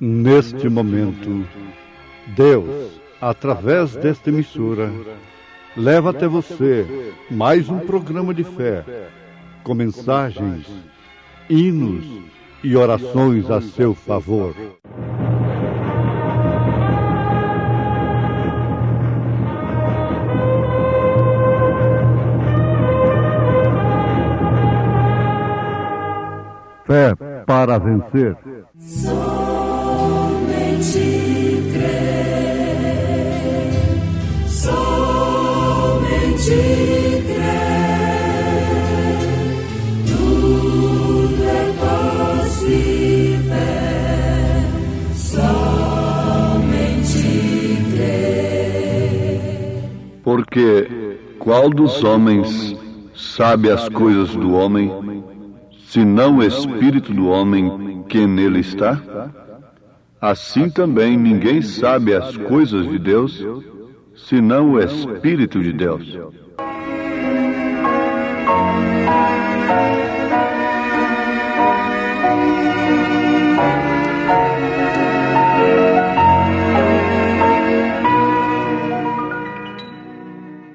Neste momento, Deus, através desta emissora, leva até você mais um programa de fé, com mensagens, hinos e orações a seu favor. Fé para vencer. Somente crer, tudo é possível. Somente crer. Porque qual dos homens sabe as coisas do homem, senão o espírito do homem que nele está? Assim também ninguém sabe as coisas de Deus, senão o Espírito de Deus.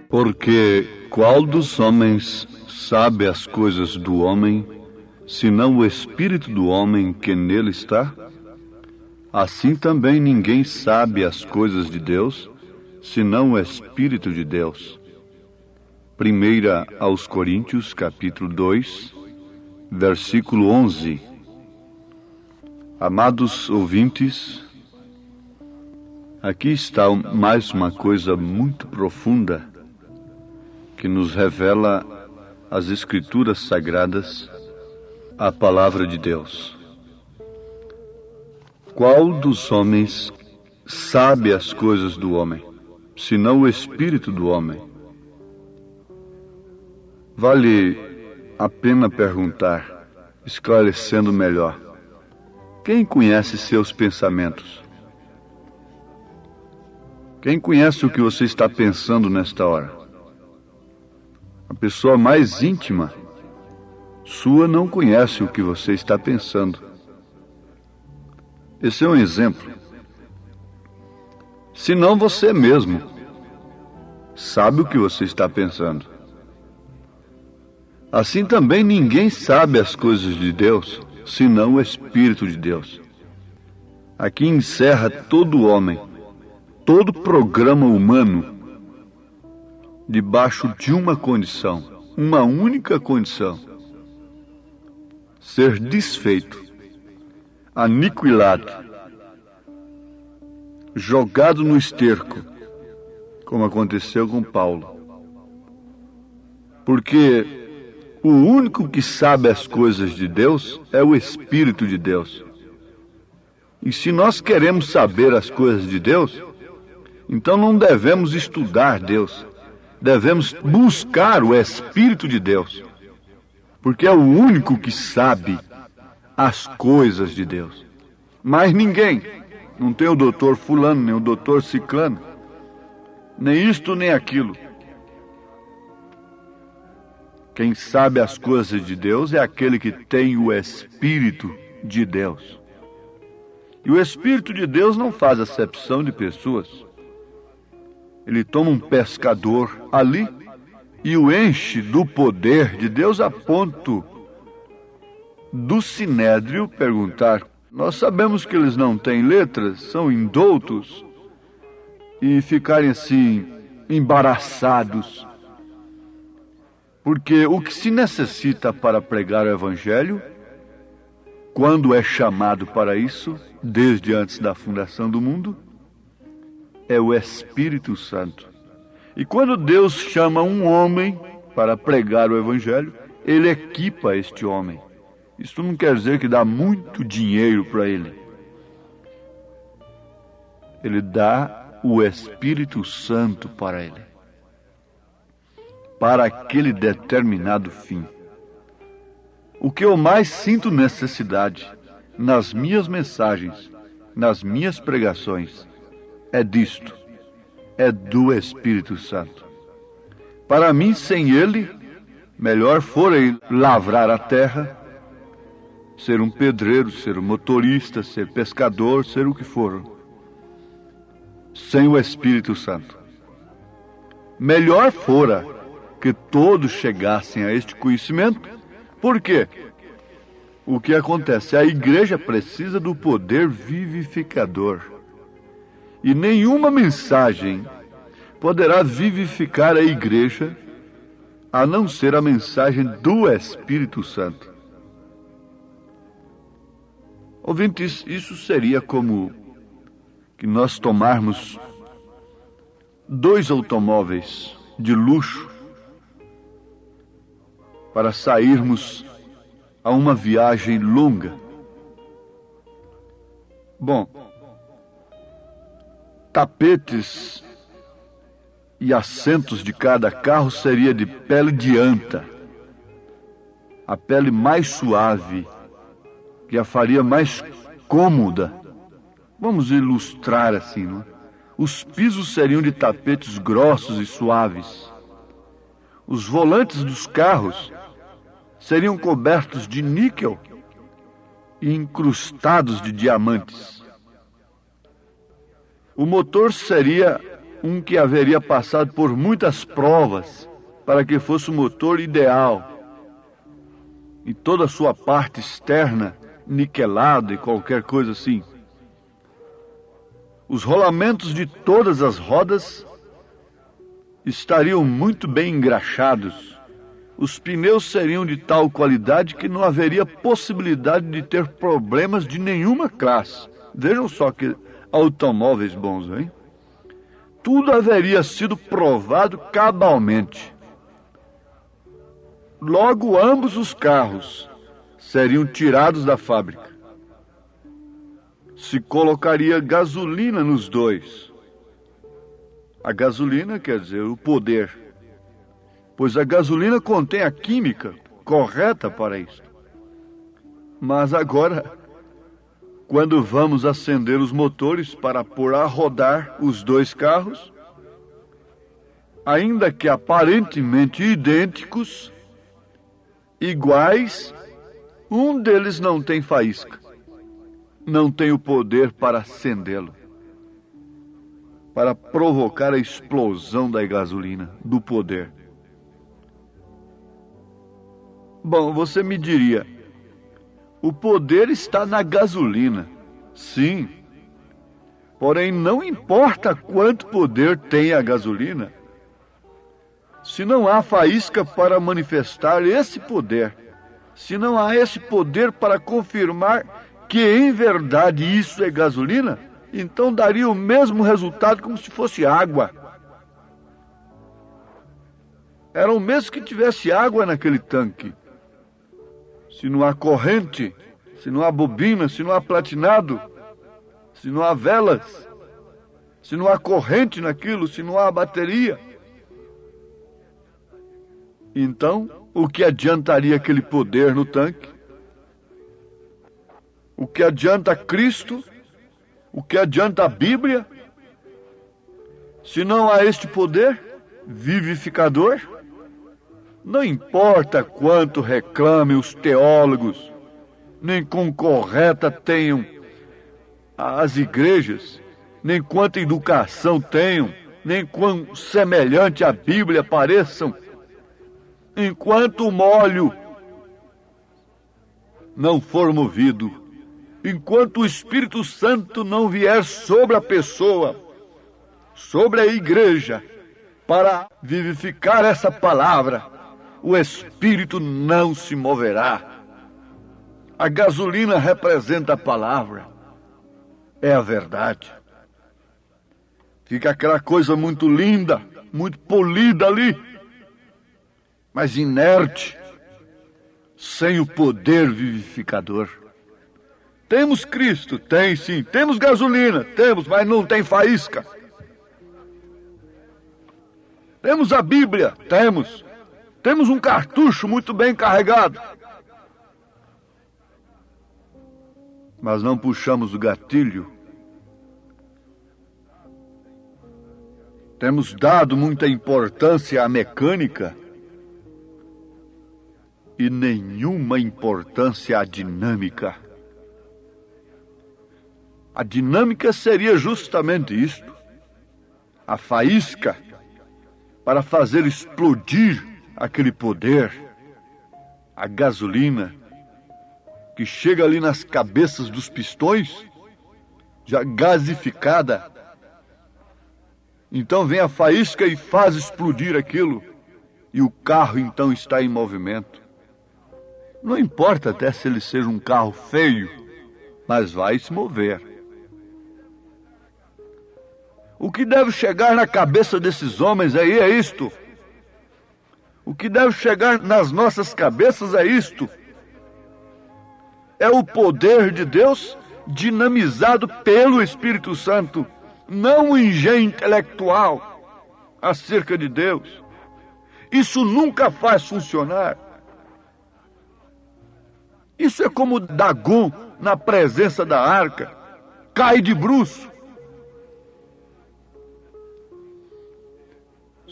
Porque qual dos homens sabe as coisas do homem, senão o Espírito do homem que nele está? Assim também ninguém sabe as coisas de Deus, senão o Espírito de Deus. 1 aos Coríntios, capítulo 2, versículo 11. Amados ouvintes, aqui está mais uma coisa muito profunda que nos revela as Escrituras Sagradas, a Palavra de Deus. Qual dos homens sabe as coisas do homem, senão o Espírito do homem? Vale a pena perguntar, esclarecendo melhor: quem conhece seus pensamentos? Quem conhece o que você está pensando nesta hora? A pessoa mais íntima sua não conhece o que você está pensando. Esse é um exemplo. Senão você mesmo sabe o que você está pensando. Assim também ninguém sabe as coisas de Deus, senão o Espírito de Deus. Aqui encerra todo homem, todo programa humano, debaixo de uma condição, uma única condição: ser desfeito, aniquilado, jogado no esterco, como aconteceu com Paulo. Porque o único que sabe as coisas de Deus é o Espírito de Deus. E se nós queremos saber as coisas de Deus, então não devemos estudar Deus, devemos buscar o Espírito de Deus, porque é o único que sabe as coisas de Deus. Mas ninguém, não tem o doutor fulano, nem o doutor ciclano, nem isto nem aquilo. Quem sabe as coisas de Deus é aquele que tem o Espírito de Deus. E o Espírito de Deus não faz acepção de pessoas. Ele toma um pescador ali e o enche do poder de Deus a ponto do Sinédrio perguntar: nós sabemos que eles não têm letras, são indoutos, e ficarem assim embaraçados, porque o que se necessita para pregar o Evangelho, quando é chamado para isso, desde antes da fundação do mundo, é o Espírito Santo. E quando Deus chama um homem para pregar o Evangelho, Ele equipa este homem. Isso não quer dizer que dá muito dinheiro para ele. Ele dá o Espírito Santo para ele. para aquele determinado fim. O que eu mais sinto necessidade nas minhas mensagens, nas minhas pregações, é disto, é do Espírito Santo. Para mim, sem ele, melhor fora lavrar a terra, ser um pedreiro, ser um motorista, ser pescador, ser o que for, sem o Espírito Santo. Melhor fora que todos chegassem a este conhecimento. Por quê? O que acontece? A igreja precisa do poder vivificador. E nenhuma mensagem poderá vivificar a igreja a não ser a mensagem do Espírito Santo. Ouvintes, isso seria como que nós tomarmos 2 automóveis de luxo para sairmos a uma viagem longa. Bom, tapetes e assentos de cada carro seria de pele de anta, a pele mais suave, que a faria mais cômoda. Vamos ilustrar assim, não é? Os pisos seriam de tapetes grossos e suaves. Os volantes dos carros seriam cobertos de níquel e incrustados de diamantes. O motor seria um que haveria passado por muitas provas para que fosse o motor ideal. E toda a sua parte externa niquelada e qualquer coisa assim. Os rolamentos de todas as rodas estariam muito bem engraxados. Os pneus seriam de tal qualidade que não haveria possibilidade de ter problemas de nenhuma classe. Vejam só que automóveis bons, hein? Tudo haveria sido provado cabalmente. Logo, ambos os carros seriam tirados da fábrica. Se colocaria gasolina nos dois. A gasolina quer dizer o poder, pois a gasolina contém a química correta para isso. Mas agora, quando vamos acender os motores para pôr a rodar os 2 carros, ainda que aparentemente idênticos, iguais, um deles não tem faísca, não tem o poder para acendê-lo, para provocar a explosão da gasolina, do poder. Bom, você me diria, o poder está na gasolina. Sim, porém não importa quanto poder tem a gasolina, se não há faísca para manifestar esse poder, se não há esse poder para confirmar que em verdade isso é gasolina, então daria o mesmo resultado como se fosse água. Era o mesmo que tivesse água naquele tanque. Se não há corrente, se não há bobina, se não há platinado, se não há velas, se não há corrente naquilo, se não há bateria, então o que adiantaria aquele poder no tanque? O que adianta Cristo? O que adianta a Bíblia? Se não há este poder vivificador? Não importa quanto reclamem os teólogos, nem quão correta tenham as igrejas, nem quanta educação tenham, nem quão semelhante à Bíblia pareçam, enquanto o molho não for movido, enquanto o Espírito Santo não vier sobre a pessoa, sobre a igreja, para vivificar essa palavra, o Espírito não se moverá. A gasolina representa a palavra, é a verdade. Fica aquela coisa muito linda, muito polida ali, mas inerte, sem o poder vivificador. Temos Cristo? Tem sim. Temos gasolina? Temos, mas não tem faísca. Temos a Bíblia? Temos. Temos um cartucho muito bem carregado. Mas não puxamos o gatilho. Temos dado muita importância à mecânica e nenhuma importância à dinâmica. A dinâmica seria justamente isto: a faísca para fazer explodir aquele poder, a gasolina que chega ali nas cabeças dos pistões, já gasificada. Então vem a faísca e faz explodir aquilo, e o carro então está em movimento. Não importa até se ele seja um carro feio, mas vai se mover. O que deve chegar na cabeça desses homens aí é isto. O que deve chegar nas nossas cabeças é isto. É o poder de Deus dinamizado pelo Espírito Santo, não um engenho intelectual acerca de Deus. Isso nunca faz funcionar. Isso é como Dagon na presença da arca, cai de bruço.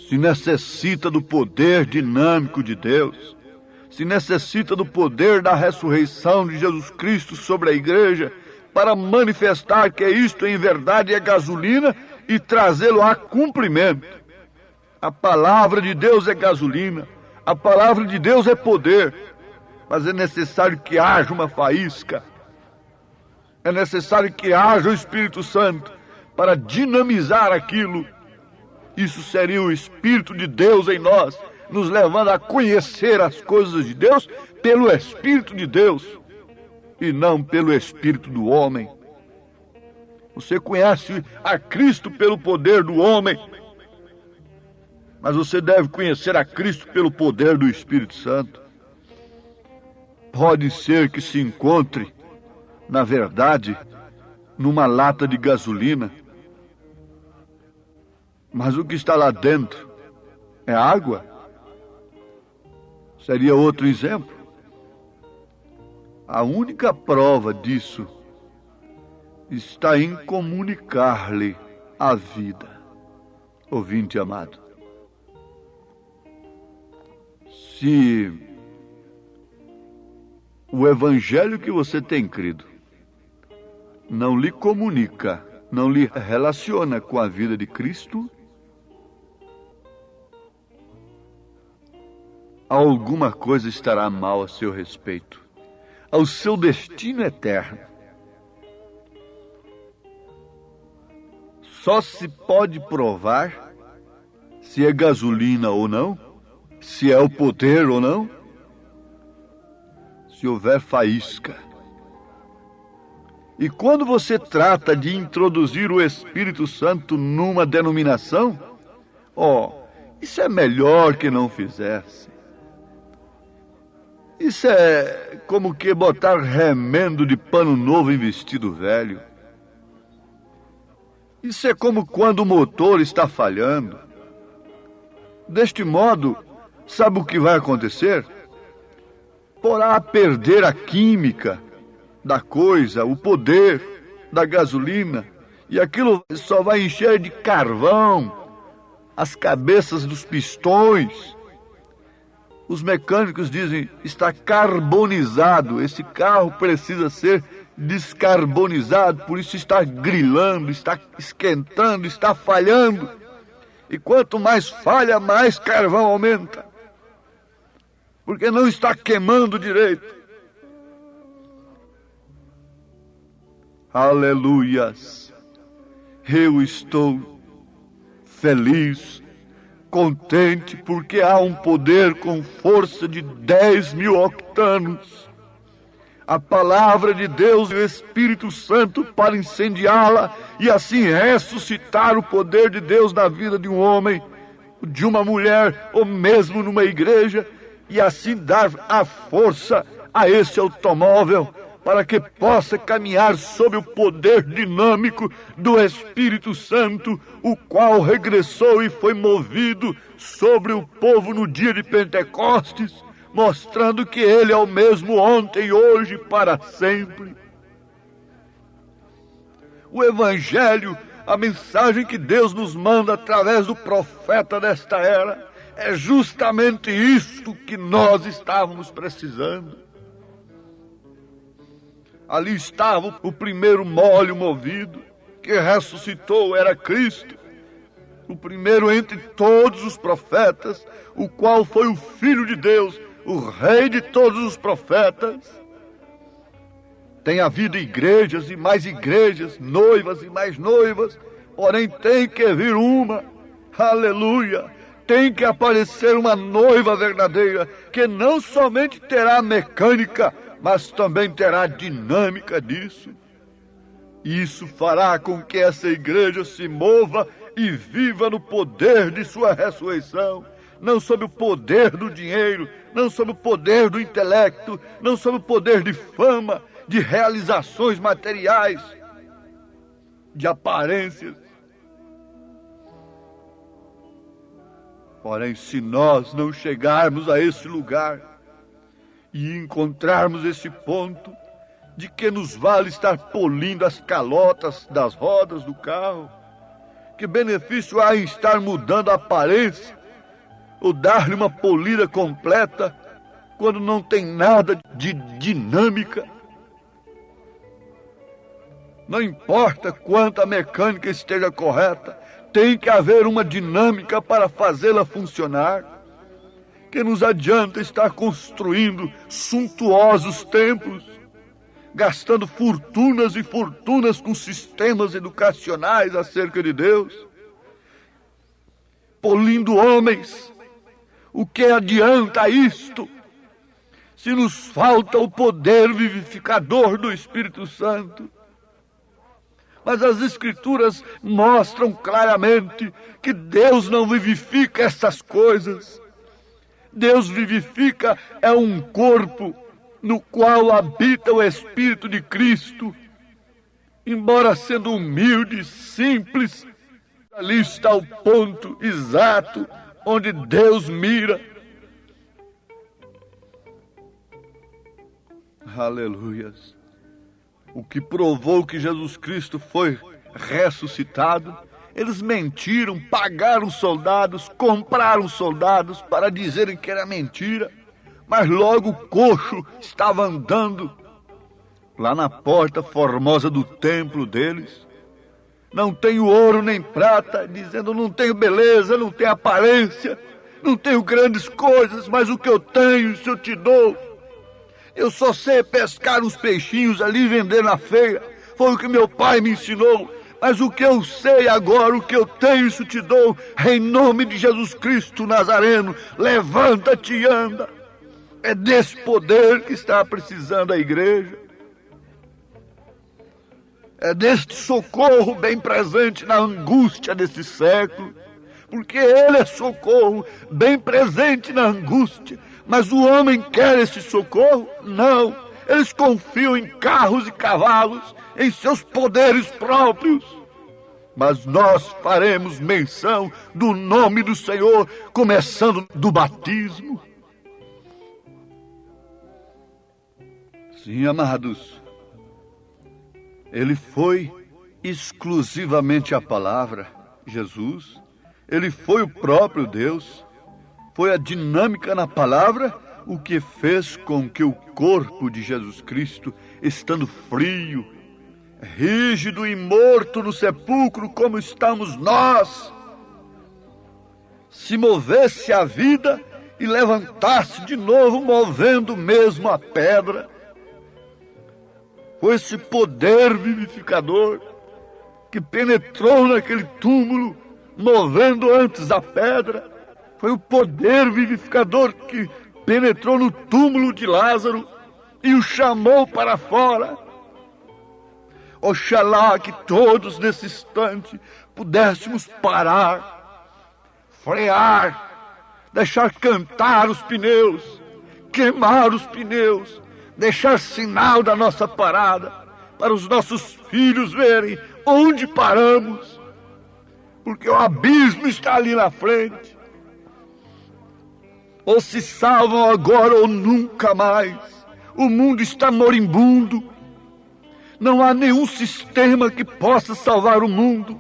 Se necessita do poder dinâmico de Deus, se necessita do poder da ressurreição de Jesus Cristo sobre a igreja, para manifestar que isto em verdade é gasolina e trazê-lo a cumprimento. A palavra de Deus é gasolina, a palavra de Deus é poder, mas é necessário que haja uma faísca, é necessário que haja o Espírito Santo para dinamizar aquilo. Isso seria o Espírito de Deus em nós, nos levando a conhecer as coisas de Deus pelo Espírito de Deus e não pelo Espírito do homem. Você conhece a Cristo pelo poder do homem, mas você deve conhecer a Cristo pelo poder do Espírito Santo. Pode ser que se encontre, na verdade, numa lata de gasolina, mas o que está lá dentro é água? Seria outro exemplo. A única prova disso está em comunicar-lhe a vida. Ouvinte amado, se o evangelho que você tem crido não lhe comunica, não lhe relaciona com a vida de Cristo, alguma coisa estará mal a seu respeito, ao seu destino eterno. Só se pode provar se é gasolina ou não, se é o poder ou não, se houver faísca. E quando você trata de introduzir o Espírito Santo numa denominação, isso é melhor que não fizesse. Isso é como que botar remendo de pano novo em vestido velho. Isso é como quando o motor está falhando. Deste modo, sabe o que vai acontecer? Porá a perder a química da coisa, o poder da gasolina, e aquilo só vai encher de carvão as cabeças dos pistões. Os mecânicos dizem, está carbonizado, esse carro precisa ser descarbonizado, por isso está grilando, está esquentando, está falhando. E quanto mais falha, mais carvão aumenta, porque não está queimando direito. Aleluias! Eu estou feliz, contente, porque há um poder com força de 10.000 octanos. A palavra de Deus e o Espírito Santo para incendiá-la e assim ressuscitar o poder de Deus na vida de um homem, de uma mulher ou mesmo numa igreja, e assim dar a força a esse automóvel para que possa caminhar sob o poder dinâmico do Espírito Santo, o qual regressou e foi movido sobre o povo no dia de Pentecostes, mostrando que Ele é o mesmo ontem, hoje e para sempre. O Evangelho, a mensagem que Deus nos manda através do profeta desta era, é justamente isto que nós estávamos precisando. Ali estava o primeiro molho movido, que ressuscitou, era Cristo, o primeiro entre todos os profetas, o qual foi o Filho de Deus, o Rei de todos os profetas. Tem havido igrejas e mais igrejas, noivas e mais noivas, porém tem que vir uma, aleluia, tem que aparecer uma noiva verdadeira, que não somente terá mecânica, mas também terá dinâmica disso. Isso fará com que essa igreja se mova e viva no poder de sua ressurreição, não sob o poder do dinheiro, não sob o poder do intelecto, não sob o poder de fama, de realizações materiais, de aparências. Porém, se nós não chegarmos a esse lugar e encontrarmos esse ponto de que nos vale estar polindo as calotas das rodas do carro, que benefício há em estar mudando a aparência ou dar-lhe uma polida completa quando não tem nada de dinâmica? Não importa quanto a mecânica esteja correta, tem que haver uma dinâmica para fazê-la funcionar. Que nos adianta estar construindo suntuosos templos, gastando fortunas e fortunas com sistemas educacionais acerca de Deus, polindo homens? O que adianta isto, se nos falta o poder vivificador do Espírito Santo? Mas as Escrituras mostram claramente que Deus não vivifica essas coisas. Deus vivifica é um corpo no qual habita o Espírito de Cristo. Embora sendo humilde, simples, ali está o ponto exato onde Deus mira. Aleluias. O que provou que Jesus Cristo foi ressuscitado, eles mentiram, pagaram soldados, compraram soldados para dizerem que era mentira, mas logo o coxo estava andando lá na porta formosa do templo deles. Não tenho ouro nem prata, dizendo não tenho beleza, não tenho aparência, não tenho grandes coisas, mas o que eu tenho, isso eu te dou. Eu só sei pescar uns peixinhos ali e vender na feira, foi o que meu pai me ensinou. Mas o que eu sei agora, o que eu tenho, isso te dou, em nome de Jesus Cristo Nazareno, levanta-te e anda. É desse poder que está precisando a igreja. É deste socorro bem presente na angústia desse século, porque ele é socorro bem presente na angústia. Mas o homem quer esse socorro? Não. Eles confiam em carros e cavalos, em seus poderes próprios. Mas nós faremos menção do nome do Senhor, começando do batismo. Sim, amados, ele foi exclusivamente a palavra, Jesus. Ele foi o próprio Deus. Foi a dinâmica na palavra o que fez com que o corpo de Jesus Cristo, estando frio, rígido e morto no sepulcro como estamos nós, se movesse a vida e levantasse de novo, movendo mesmo a pedra. Foi esse poder vivificador que penetrou naquele túmulo, movendo antes a pedra. Foi o poder vivificador que penetrou no túmulo de Lázaro e o chamou para fora. Oxalá que todos nesse instante pudéssemos parar, frear, deixar cantar os pneus, queimar os pneus, deixar sinal da nossa parada, para os nossos filhos verem onde paramos, porque o abismo está ali na frente. Ou se salvam agora ou nunca mais. O mundo está moribundo. Não há nenhum sistema que possa salvar o mundo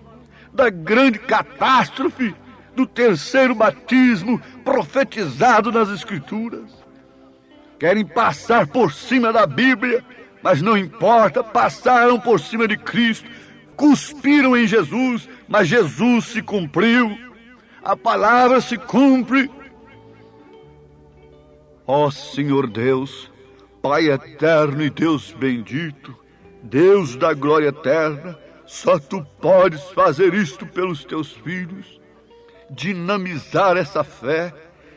da grande catástrofe do terceiro batismo profetizado nas Escrituras. Querem passar por cima da Bíblia, mas não importa, passaram por cima de Cristo, cuspiram em Jesus, mas Jesus se cumpriu, a palavra se cumpre. Ó Senhor Deus, Pai eterno e Deus bendito, Deus da glória eterna, só Tu podes fazer isto pelos Teus filhos, dinamizar essa fé,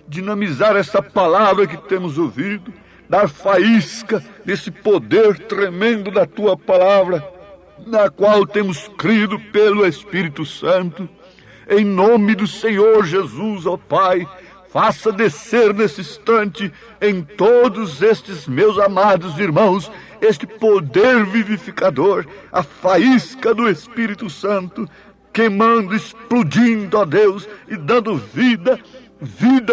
dinamizar essa palavra que temos ouvido, dar faísca nesse poder tremendo da Tua palavra, na qual temos crido pelo Espírito Santo. Em nome do Senhor Jesus, ó Pai, faça descer nesse instante em todos estes meus amados irmãos este poder vivificador, a faísca do Espírito Santo, queimando, explodindo, ó Deus, e dando vida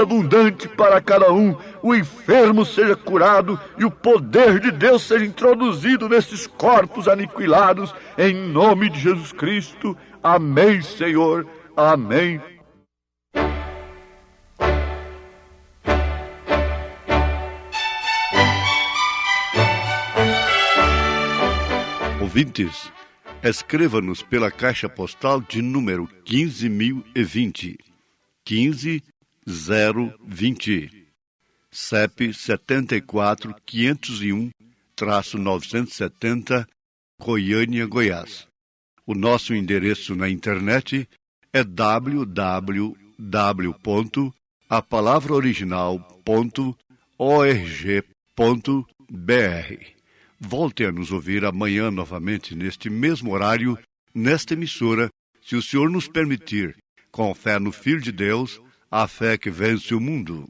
abundante para cada um. O enfermo seja curado e o poder de Deus seja introduzido nesses corpos aniquilados, em nome de Jesus Cristo. Amém, Senhor. Amém. Ouvintes, escreva-nos pela caixa postal de número 15.020, 15020, CEP 74.501-970, Goiânia, Goiás. O nosso endereço na internet é www.apalavraoriginal.org.br. Volte a nos ouvir amanhã novamente neste mesmo horário, nesta emissora, se o Senhor nos permitir, com fé no Filho de Deus, a fé que vence o mundo.